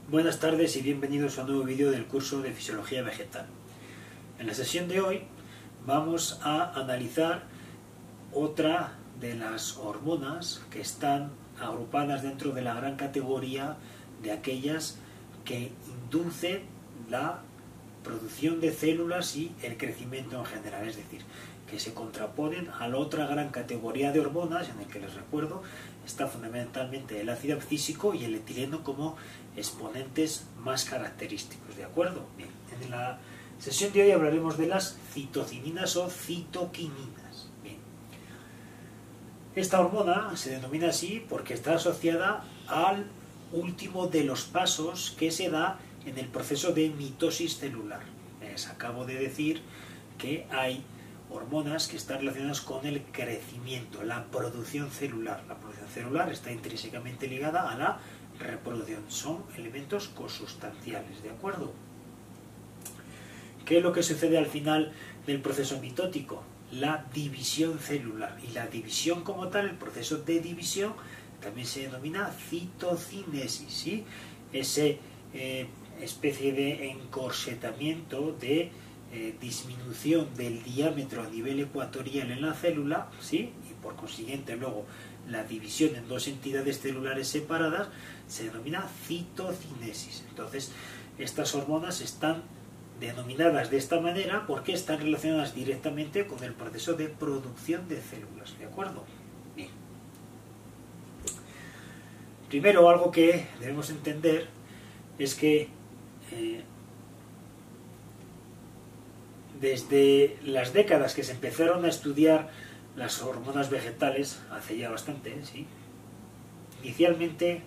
Buenas tardes y bienvenidos a un nuevo vídeo del curso de Fisiología Vegetal. En la sesión de hoy vamos a analizar otra de las hormonas que están agrupadas dentro de la gran categoría de aquellas que inducen la producción de células y el crecimiento en general, es decir, que se contraponen a la otra gran categoría de hormonas en el que les recuerdo está fundamentalmente el ácido abscísico y el etileno como exponentes más característicos, ¿de acuerdo? Bien, en la sesión de hoy hablaremos de las citocininas o citoquininas. Bien. Esta hormona se denomina así porque está asociada al último de los pasos que se da en el proceso de mitosis celular. Les acabo de decir que hay hormonas que están relacionadas con el crecimiento, la producción celular. La producción celular está intrínsecamente ligada a la reproducción. Son elementos cosustanciales, ¿de acuerdo? ¿Qué es lo que sucede al final del proceso mitótico? La división celular. Y la división como tal, el proceso de división, también se denomina citocinesis, ¿sí? Ese especie de encorsetamiento, de disminución del diámetro a nivel ecuatorial en la célula, ¿sí? Y por consiguiente luego la división en dos entidades celulares separadas se denomina citocinesis. Entonces estas hormonas están denominadas de esta manera porque están relacionadas directamente con el proceso de producción de células, ¿de acuerdo? Bien. Primero, algo que debemos entender es que desde las décadas que se empezaron a estudiar las hormonas vegetales, hace ya bastante, ¿sí? Inicialmente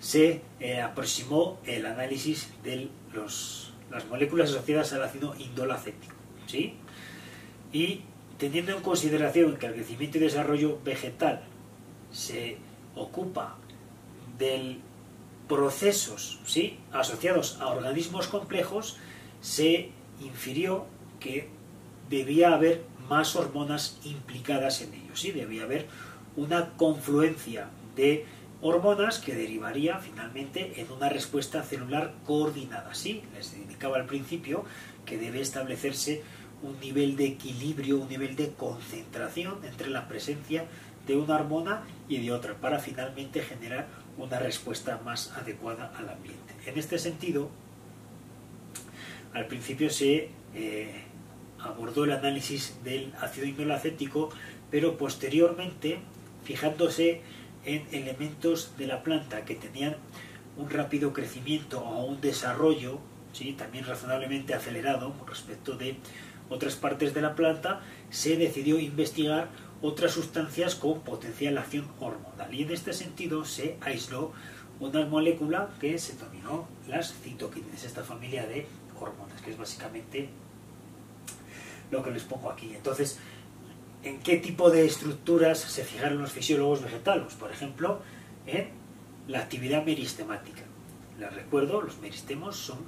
se aproximó el análisis de las moléculas asociadas al ácido indolacético, ¿sí? Y teniendo en consideración que el crecimiento y desarrollo vegetal se ocupa de procesos, ¿sí?, asociados a organismos complejos, se infirió que debía haber más hormonas implicadas en ello, ¿sí? Debía haber una confluencia de hormonas que derivaría finalmente en una respuesta celular coordinada, ¿sí? Les indicaba al principio que debe establecerse un nivel de equilibrio, un nivel de concentración entre la presencia de una hormona y de otra para finalmente generar una respuesta más adecuada al ambiente. En este sentido, al principio se abordó el análisis del ácido indolacético, pero posteriormente, fijándose en elementos de la planta que tenían un rápido crecimiento o un desarrollo, ¿sí?, también razonablemente acelerado con respecto de otras partes de la planta, se decidió investigar otras sustancias con potencial acción hormonal. Y en este sentido se aisló una molécula que se denominó las citoquininas, esta familia de hormonas, que es básicamente lo que les pongo aquí. Entonces, ¿en qué tipo de estructuras se fijaron los fisiólogos vegetales? Por ejemplo, en la actividad meristemática. Les recuerdo, los meristemos son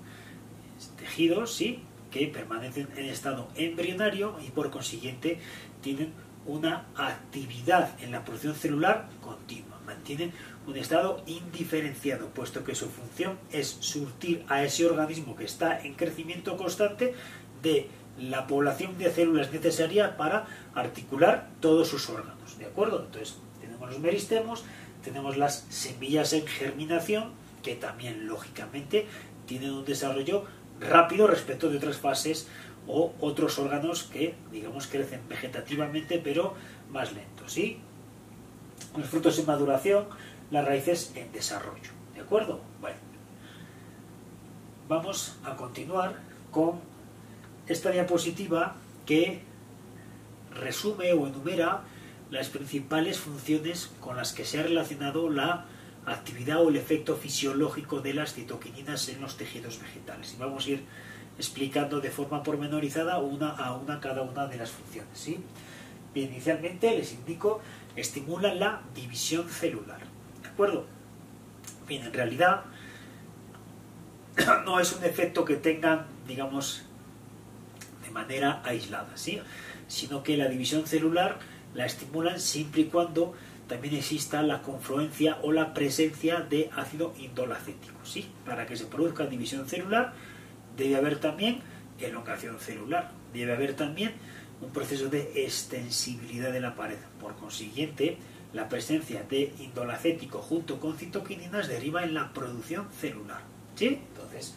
tejidos, ¿sí?, que permanecen en estado embrionario y por consiguiente tienen una actividad en la producción celular continua, mantienen un estado indiferenciado, puesto que su función es surtir a ese organismo que está en crecimiento constante de la población de células necesaria para articular todos sus órganos, ¿de acuerdo? Entonces tenemos los meristemos, tenemos las semillas en germinación, que también lógicamente tienen un desarrollo rápido respecto de otras fases o otros órganos que, digamos, crecen vegetativamente pero más lentos, ¿sí? Los frutos en maduración, las raíces en desarrollo, ¿de acuerdo? Bueno, vamos a continuar con esta diapositiva que resume o enumera las principales funciones con las que se ha relacionado la actividad o el efecto fisiológico de las citoquininas en los tejidos vegetales. Y vamos a ir explicando de forma pormenorizada una a una cada una de las funciones, ¿sí? Bien, inicialmente les indico, estimulan la división celular, ¿de acuerdo? Bien, en realidad no es un efecto que tengan, digamos, de manera aislada, ¿sí?, sino que la división celular la estimulan siempre y cuando también exista la confluencia o la presencia de ácido indolacético. ¿Sí? Para que se produzca división celular debe haber también elongación celular, debe haber también un proceso de extensibilidad de la pared. Por consiguiente, la presencia de indolacético junto con citoquininas deriva en la producción celular. ¿Sí? Entonces,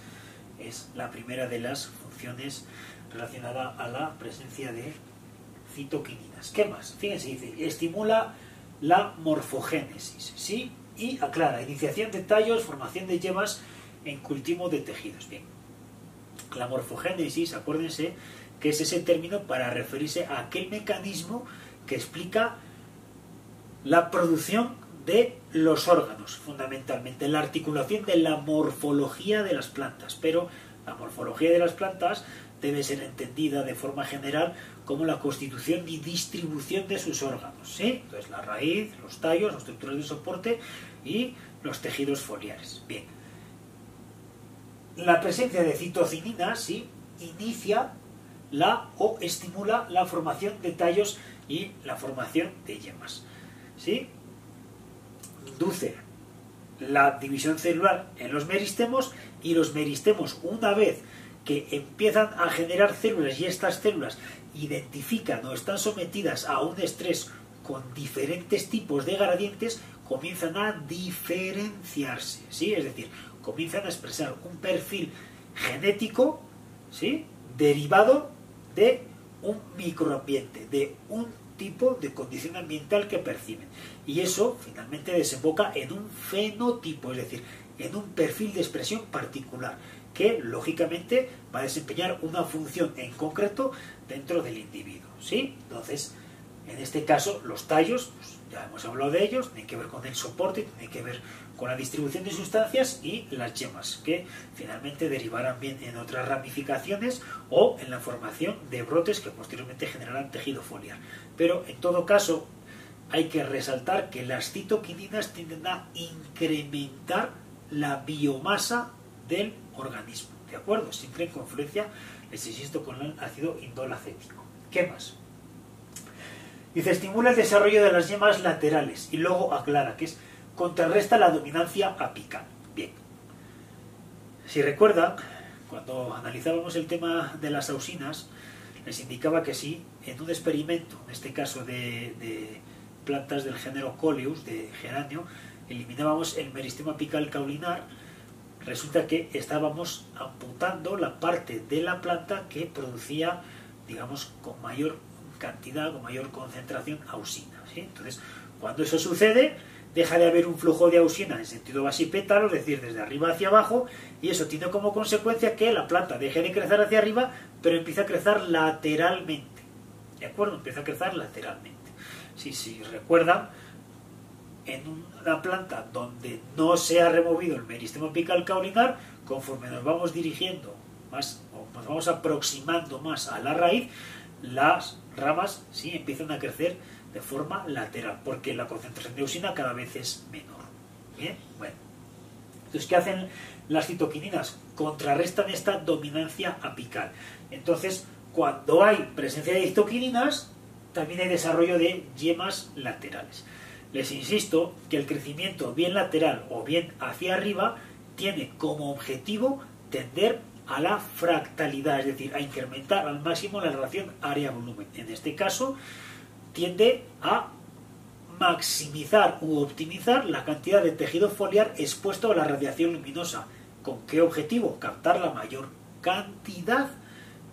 es la primera de las funciones relacionada a la presencia de citoquininas. ¿Qué más? Fíjense, dice, estimula la morfogénesis, ¿sí? Y aclara, iniciación de tallos, formación de yemas en cultivo de tejidos. Bien, la morfogénesis, acuérdense que es ese término para referirse a aquel mecanismo que explica la producción de los órganos, fundamentalmente, la articulación de la morfología de las plantas, pero la morfología de las plantas debe ser entendida de forma general como la constitución y distribución de sus órganos, ¿sí? Entonces la raíz, los tallos, las estructuras de soporte y los tejidos foliares. Bien, la presencia de citocininas, ¿sí?, inicia o estimula la formación de tallos y la formación de yemas, ¿sí? Induce la división celular en los meristemos, y los meristemos, una vez que empiezan a generar células y estas células identifican o están sometidas a un estrés con diferentes tipos de gradientes, comienzan a diferenciarse, ¿sí? Es decir, comienzan a expresar un perfil genético, ¿sí?, derivado de un microambiente, de un tipo de condición ambiental que perciben. Y eso finalmente desemboca en un fenotipo, es decir, en un perfil de expresión particular, que lógicamente va a desempeñar una función en concreto dentro del individuo, ¿sí? Entonces, en este caso, los tallos, pues ya hemos hablado de ellos, tienen que ver con el soporte, tienen que ver con la distribución de sustancias, y las yemas, que finalmente derivarán bien en otras ramificaciones o en la formación de brotes que posteriormente generarán tejido foliar. Pero en todo caso, hay que resaltar que las citoquininas tienden a incrementar la biomasa del organismo, ¿de acuerdo? Siempre en confluencia, les insisto, con el ácido indolacético. ¿Qué más? Dice, estimula el desarrollo de las yemas laterales, y luego aclara que contrarresta la dominancia apical. Bien, si recuerdan, cuando analizábamos el tema de las ausinas, les indicaba que si en un experimento, en este caso de plantas del género Coleus, de geranio, eliminábamos el meristema apical caulinar, resulta que estábamos amputando la parte de la planta que producía, digamos, con mayor cantidad, con mayor concentración ausina, ¿sí? Entonces, cuando eso sucede, deja de haber un flujo de ausina en sentido basipétalo, es decir, desde arriba hacia abajo, y eso tiene como consecuencia que la planta deje de crecer hacia arriba, pero empieza a crecer lateralmente, ¿de acuerdo? Empieza a crecer lateralmente. Si recuerdan, en una planta donde no se ha removido el meristema apical caulinar, conforme nos vamos dirigiendo más, o nos vamos aproximando más a la raíz, las ramas sí empiezan a crecer de forma lateral, porque la concentración de ausina cada vez es menor. Bien, bueno. Entonces, ¿qué hacen las citoquininas? Contrarrestan esta dominancia apical. Entonces, cuando hay presencia de citoquininas, también hay desarrollo de yemas laterales. Les insisto que el crecimiento bien lateral o bien hacia arriba tiene como objetivo tender a la fractalidad, es decir, a incrementar al máximo la relación área-volumen. En este caso, tiende a maximizar u optimizar la cantidad de tejido foliar expuesto a la radiación luminosa. ¿Con qué objetivo? Captar la mayor cantidad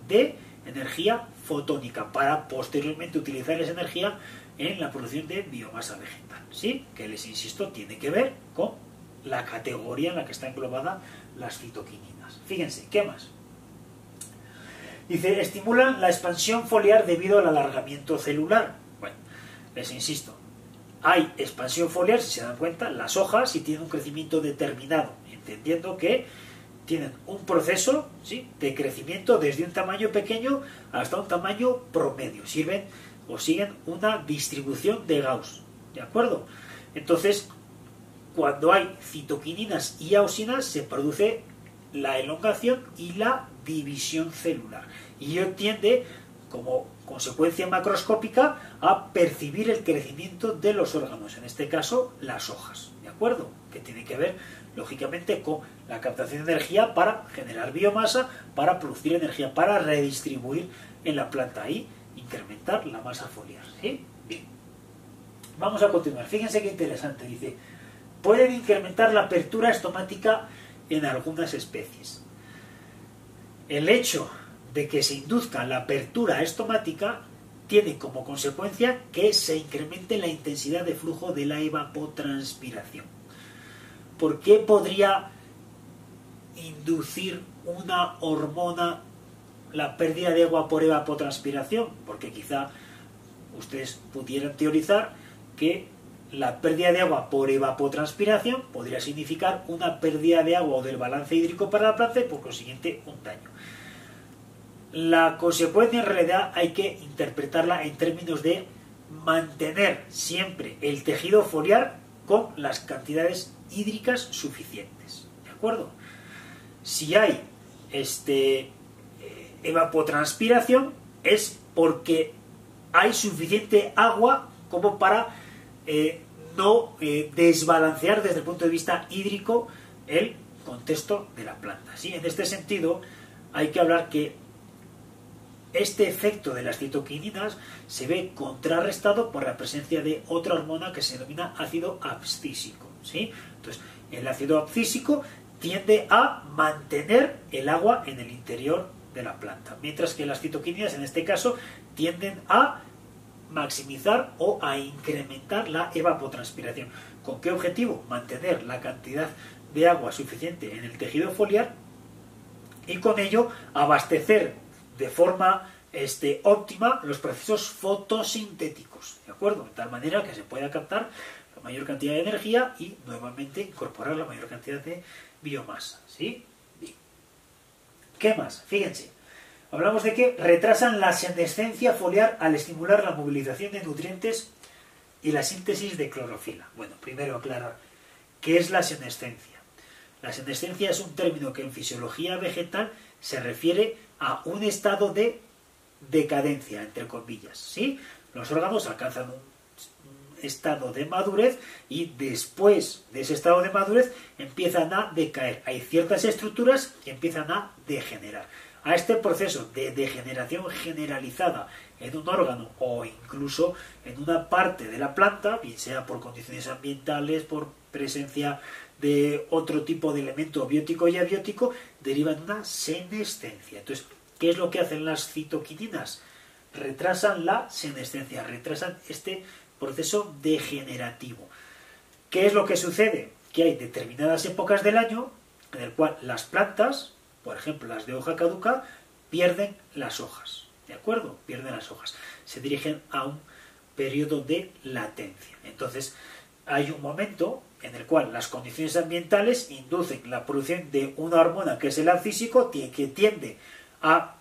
de energía fotónica para posteriormente utilizar esa energía en la producción de biomasa vegetal, ¿sí? Que les insisto, tiene que ver con la categoría en la que está englobada las citoquininas. Fíjense, ¿qué más? Dice, estimulan la expansión foliar debido al alargamiento celular. Bueno, les insisto, hay expansión foliar, si se dan cuenta, las hojas sí tienen un crecimiento determinado, entendiendo que tienen un proceso, ¿sí?, de crecimiento desde un tamaño pequeño hasta un tamaño promedio. Sirven o siguen una distribución de Gauss, ¿de acuerdo? Entonces, cuando hay citoquininas y ausinas, se produce la elongación y la división celular. Y ello tiende, como consecuencia macroscópica a percibir el crecimiento de los órganos, en este caso las hojas, ¿de acuerdo? Que tiene que ver, lógicamente, con la captación de energía para generar biomasa, para producir energía, para redistribuir en la planta y incrementar la masa foliar, ¿sí? Bien. Vamos a continuar. Fíjense qué interesante. Dice, pueden incrementar la apertura estomática en algunas especies. El hecho de que se induzca la apertura estomática tiene como consecuencia que se incremente la intensidad de flujo de la evapotranspiración. ¿Por qué podría inducir una hormona la pérdida de agua por evapotranspiración? Porque quizá ustedes pudieran teorizar que la pérdida de agua por evapotranspiración podría significar una pérdida de agua o del balance hídrico para la planta y por consiguiente un daño. La consecuencia en realidad hay que interpretarla en términos de mantener siempre el tejido foliar con las cantidades hídricas suficientes, ¿de acuerdo? Si hay evapotranspiración es porque hay suficiente agua como para no desbalancear desde el punto de vista hídrico el contexto de la planta, ¿sí? En este sentido hay que hablar que este efecto de las citoquininas se ve contrarrestado por la presencia de otra hormona que se denomina ácido abscísico, ¿sí? Entonces, el ácido abscísico tiende a mantener el agua en el interior de la planta, mientras que las citoquininas, en este caso, tienden a maximizar o a incrementar la evapotranspiración. ¿Con qué objetivo? Mantener la cantidad de agua suficiente en el tejido foliar y con ello abastecer de forma óptima los procesos fotosintéticos, ¿de acuerdo? De tal manera que se pueda captar la mayor cantidad de energía y nuevamente incorporar la mayor cantidad de biomasa, ¿sí? Bien. ¿Qué más? Fíjense, hablamos de que retrasan la senescencia foliar al estimular la movilización de nutrientes y la síntesis de clorofila. Bueno, primero aclarar, ¿qué es la senescencia? La senescencia es un término que en fisiología vegetal se refiere a un estado de decadencia, entre comillas, ¿sí? Los órganos alcanzan un estado de madurez y después de ese estado de madurez empiezan a decaer. Hay ciertas estructuras que empiezan a degenerar. A este proceso de degeneración generalizada en un órgano o incluso en una parte de la planta, bien sea por condiciones ambientales, por presencia de otro tipo de elemento biótico y abiótico, derivan una senescencia. Entonces, ¿qué es lo que hacen las citoquininas? Retrasan la senescencia, retrasan este proceso degenerativo. ¿Qué es lo que sucede? Que hay determinadas épocas del año en el cual las plantas, por ejemplo las de hoja caduca, pierden las hojas, ¿de acuerdo? Pierden las hojas. Se dirigen a un periodo de latencia. Entonces, hay un momento en el cual las condiciones ambientales inducen la producción de una hormona que es el abscísico, que tiende a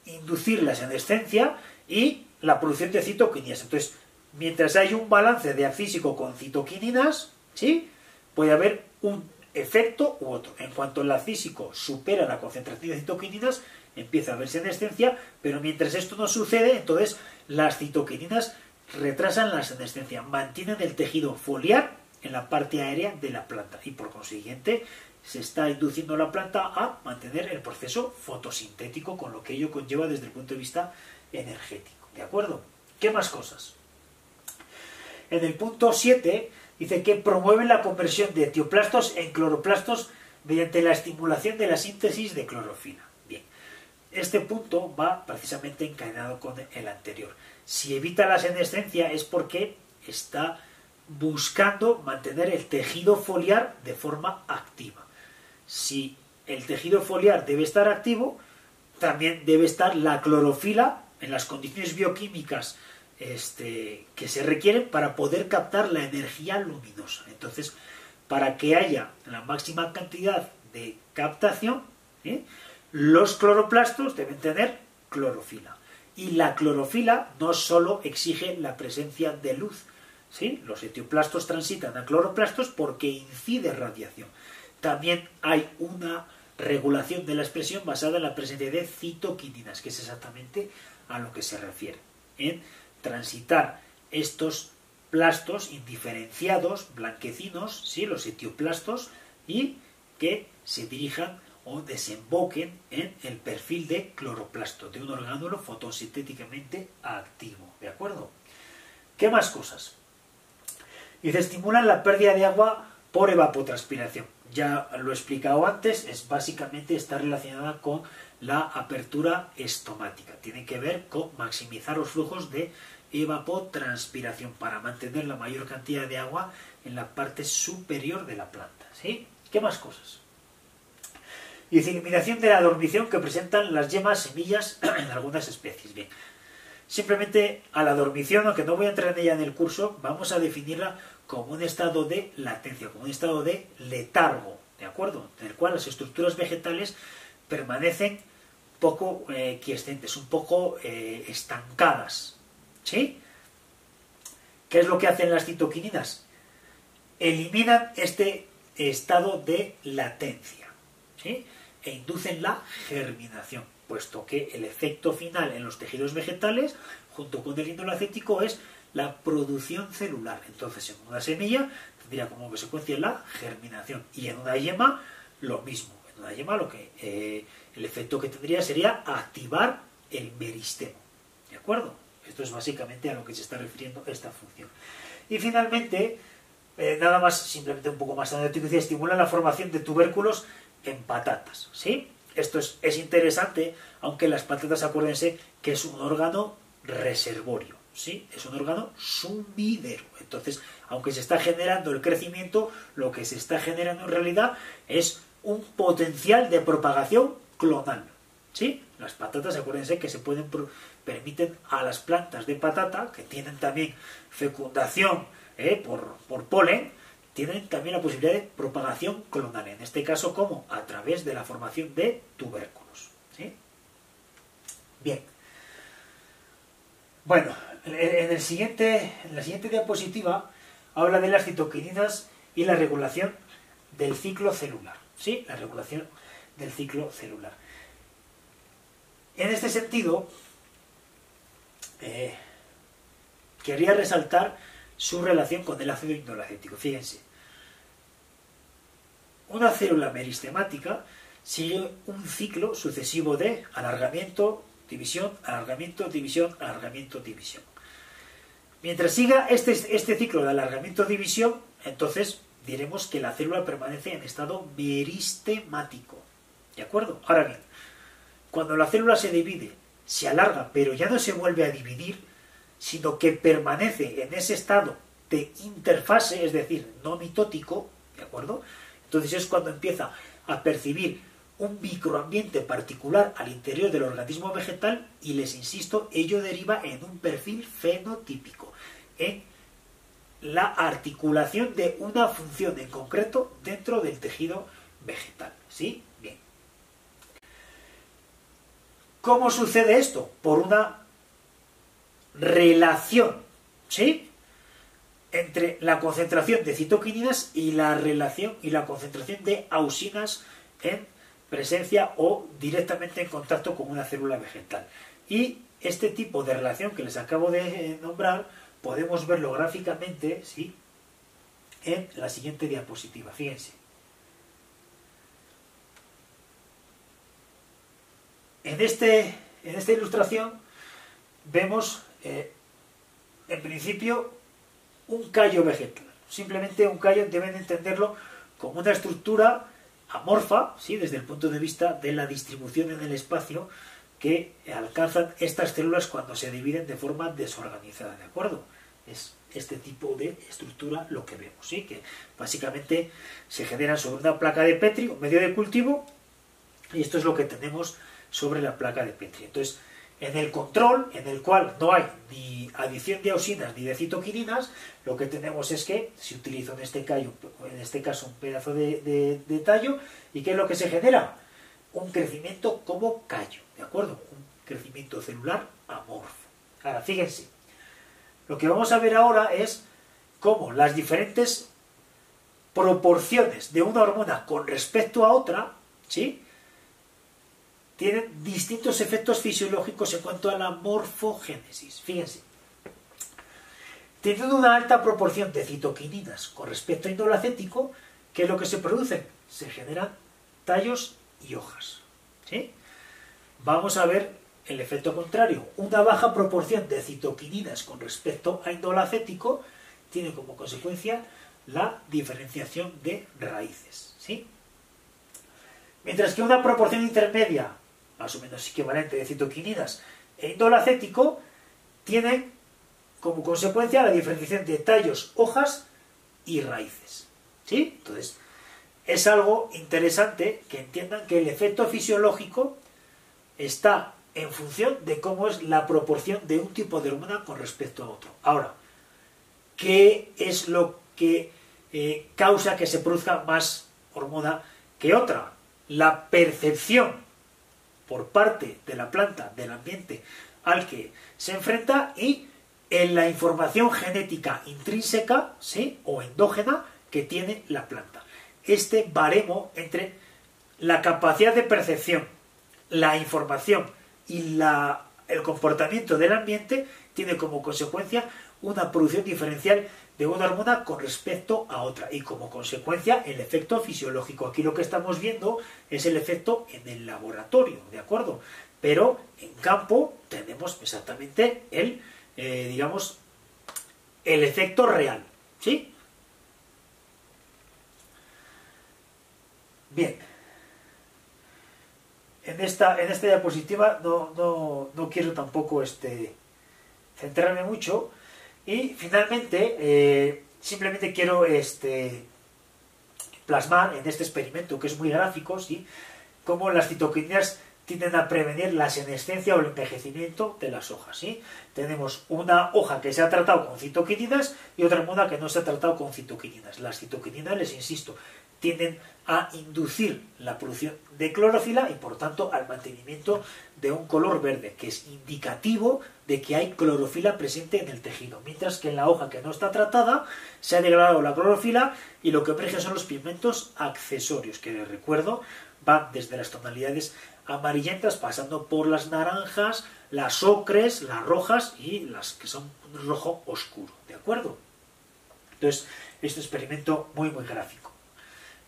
inducir la senescencia y la producción de citoquininas. Entonces, mientras hay un balance de abscísico con citoquininas, ¿sí?, puede haber un efecto u otro. En cuanto el abscísico supera la concentración de citoquininas, empieza a haber senescencia, pero mientras esto no sucede, entonces las citoquininas retrasan la senescencia, mantienen el tejido foliar en la parte aérea de la planta y por consiguiente se está induciendo la planta a mantener el proceso fotosintético, con lo que ello conlleva desde el punto de vista energético, ¿de acuerdo? ¿Qué más cosas? En el punto 7 dice que promueven la conversión de tioplastos en cloroplastos mediante la estimulación de la síntesis de clorofila. Bien, este punto va precisamente encadenado con el anterior. Si evita la senescencia es porque está buscando mantener el tejido foliar de forma activa. Si el tejido foliar debe estar activo, también debe estar la clorofila en las condiciones bioquímicas que se requieren para poder captar la energía luminosa. Entonces, para que haya la máxima cantidad de captación, los cloroplastos deben tener clorofila. Y la clorofila no solo exige la presencia de luz, ¿sí? Los etioplastos transitan a cloroplastos porque incide radiación. También hay una regulación de la expresión basada en la presencia de citoquininas, que es exactamente a lo que se refiere, en transitar estos plastos indiferenciados, blanquecinos, ¿sí? Los etioplastos, y que se dirijan o desemboquen en el perfil de cloroplasto, de un orgánulo fotosintéticamente activo, ¿de acuerdo? ¿Qué más cosas? Dice, estimulan la pérdida de agua por evapotranspiración. Ya lo he explicado antes, básicamente está relacionada con la apertura estomática. Tiene que ver con maximizar los flujos de evapotranspiración para mantener la mayor cantidad de agua en la parte superior de la planta, ¿sí? ¿Qué más cosas? Y dice, eliminación de la dormición que presentan las yemas semillas en algunas especies. Bien, simplemente a la dormición, aunque no voy a entrar en ella en el curso, vamos a definirla como un estado de latencia, como un estado de letargo, ¿de acuerdo? En el cual las estructuras vegetales permanecen poco quiescentes, un poco estancadas, ¿sí? ¿Qué es lo que hacen las citoquininas? Eliminan este estado de latencia, ¿sí? E inducen la germinación, puesto que el efecto final en los tejidos vegetales, junto con el indolacético, es la producción celular. Entonces, en una semilla tendría como consecuencia la germinación, y en una yema lo mismo. En una yema el efecto que tendría sería activar el meristemo, ¿de acuerdo? Esto es básicamente a lo que se está refiriendo esta función. Y finalmente, nada más, simplemente un poco más anecdótico, estimula la formación de tubérculos en patatas, ¿sí? Esto es interesante, aunque las patatas, acuérdense que es un órgano reservorio, ¿sí? Es un órgano sumidero. Entonces, aunque se está generando el crecimiento, lo que se está generando en realidad es un potencial de propagación clonal, ¿sí? Las patatas, acuérdense que permiten a las plantas de patata, que tienen también fecundación por polen, tienen también la posibilidad de propagación clonal. En este caso, ¿cómo? A través de la formación de tubérculos, ¿sí? Bien. Bueno, en la siguiente diapositiva habla de las citoquininas y la regulación del ciclo celular, ¿sí? La regulación del ciclo celular. En este sentido, quería resaltar su relación con el ácido indolacético. Fíjense, una célula meristemática sigue un ciclo sucesivo de alargamiento, división, alargamiento, división, alargamiento, división. Mientras siga este ciclo de alargamiento-división, entonces diremos que la célula permanece en estado meristemático, ¿de acuerdo? Ahora bien, cuando la célula se divide, se alarga, pero ya no se vuelve a dividir, sino que permanece en ese estado de interfase, es decir, no mitótico, ¿de acuerdo? Entonces es cuando empieza a percibir un microambiente particular al interior del organismo vegetal, y les insisto, ello deriva en un perfil fenotípico, en la articulación de una función en concreto dentro del tejido vegetal, ¿sí? Bien. ¿Cómo sucede esto? Por una relación, ¿sí?, entre la concentración de citoquininas y la relación y la concentración de auxinas en presencia o directamente en contacto con una célula vegetal. Y este tipo de relación que les acabo de nombrar podemos verlo gráficamente, ¿sí?, en la siguiente diapositiva. Fíjense. En esta ilustración vemos en principio un callo vegetal. Simplemente un callo deben entenderlo como una estructura amorfa, ¿sí?, desde el punto de vista de la distribución en el espacio que alcanzan estas células cuando se dividen de forma desorganizada, ¿de acuerdo? Es este tipo de estructura lo que vemos, ¿sí?, que básicamente se generan sobre una placa de Petri, un medio de cultivo, y esto es lo que tenemos sobre la placa de Petri. Entonces, en el control, en el cual no hay ni adición de auxinas ni de citoquininas, lo que tenemos es que se utiliza en este caso un pedazo de tallo, y ¿qué es lo que se genera? Un crecimiento como callo, ¿de acuerdo? Un crecimiento celular amorfo. Ahora, fíjense, lo que vamos a ver ahora es cómo las diferentes proporciones de una hormona con respecto a otra, ¿sí?, tienen distintos efectos fisiológicos en cuanto a la morfogénesis. Fíjense. Teniendo una alta proporción de citoquininas con respecto a indol acético, ¿qué es lo que se produce? Se generan tallos y hojas. ¿Sí? Vamos a ver el efecto contrario. Una baja proporción de citoquininas con respecto a indol acético tiene como consecuencia la diferenciación de raíces. ¿Sí? Mientras que una proporción intermedia, más o menos equivalente de citoquininas e indol acético, tiene como consecuencia la diferenciación de tallos, hojas y raíces. ¿Sí? Entonces, es algo interesante que entiendan que el efecto fisiológico está en función de cómo es la proporción de un tipo de hormona con respecto a otro. Ahora, ¿qué es lo que causa que se produzca más hormona que otra? La percepción por parte de la planta, del ambiente al que se enfrenta y en la información genética intrínseca, ¿sí?, o endógena que tiene la planta. Este baremo entre la capacidad de percepción, la información y el comportamiento del ambiente tiene como consecuencia una producción diferencial de una hormona con respecto a otra y como consecuencia el efecto fisiológico. Aquí lo que estamos viendo es el efecto en el laboratorio, ¿de acuerdo? Pero en campo tenemos exactamente digamos, el efecto real, ¿sí? Bien. En esta diapositiva no quiero tampoco centrarme mucho y finalmente simplemente quiero plasmar en este experimento que es muy gráfico, ¿sí?, cómo las citoquinas tienden a prevenir la senescencia o el envejecimiento de las hojas, ¿sí? Tenemos una hoja que se ha tratado con citoquininas y otra muda que no se ha tratado con citoquininas. Las citoquininas, les insisto, tienden a inducir la producción de clorofila y por tanto al mantenimiento de un color verde, que es indicativo de que hay clorofila presente en el tejido, mientras que en la hoja que no está tratada se ha degradado la clorofila y lo que emerge son los pigmentos accesorios, que les recuerdo van desde las tonalidades amarillentas pasando por las naranjas, las ocres, las rojas y las que son un rojo oscuro, ¿de acuerdo? Entonces, este experimento muy gráfico.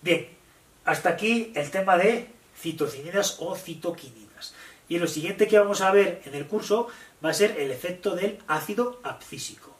Bien, hasta aquí el tema de citocininas o citoquininas. Y lo siguiente que vamos a ver en el curso va a ser el efecto del ácido abscísico.